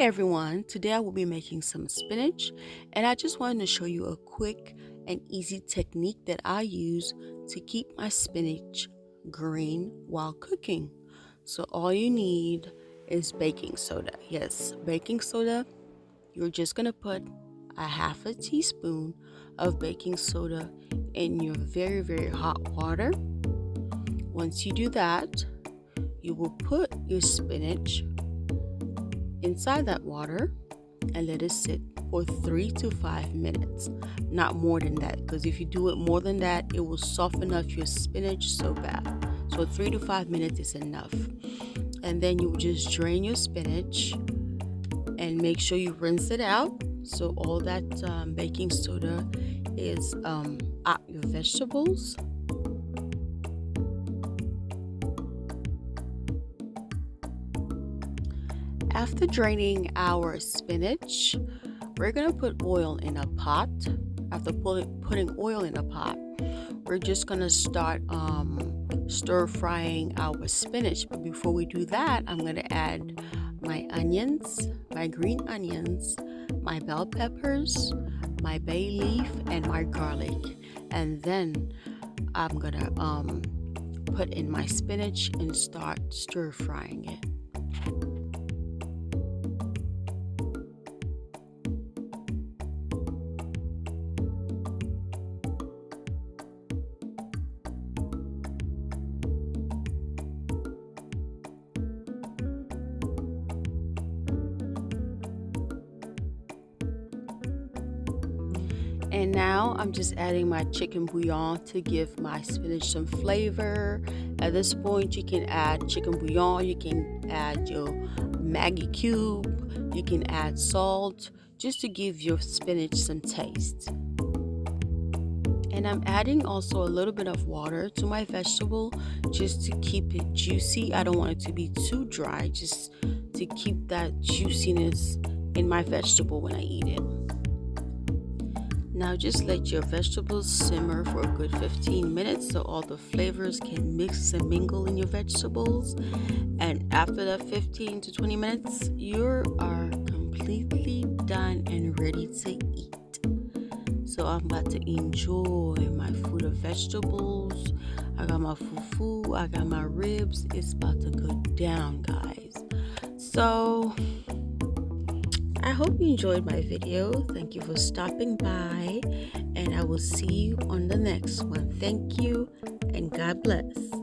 everyone, today I will be making some spinach, and I just wanted to show you a quick and easy technique that I use to keep my spinach green while cooking. So all you need is baking soda. Yes, baking soda. You're just going to put a half a teaspoon of baking soda in your very hot water. Once you do that, you will put your spinach inside that water and let it sit for 3 to 5 minutes, not more than that, because if you do it more than that, it will soften up your spinach so bad. So 3 to 5 minutes is enough. And then you will just drain your spinach and make sure you rinse it out so all that baking soda is out your vegetables. After draining our spinach, we're going to put oil in a pot. After putting oil in a pot, we're just going to start stir frying our spinach. But before we do that, I'm going to add my onions, my green onions, my bell peppers, my bay leaf, and my garlic. And then I'm going to put in my spinach and start stir frying it. And now I'm just adding my chicken bouillon to give my spinach some flavor. At this point, you can add chicken bouillon, you can add your Maggi cube, you can add salt, just to give your spinach some taste. And I'm adding also a little bit of water to my vegetable just to keep it juicy. I don't want it to be too dry, just to keep that juiciness in my vegetable when I eat it. Now just let your vegetables simmer for a good 15 minutes so all the flavors can mix and mingle in your vegetables. And after that 15 to 20 minutes, you are completely done and ready to eat. So I'm about to enjoy my food of vegetables. I got my fufu, I got my ribs. It's about to go down, guys. So I hope you enjoyed my video. Thank you for stopping by, and I will see you on the next one. Thank you, and God bless.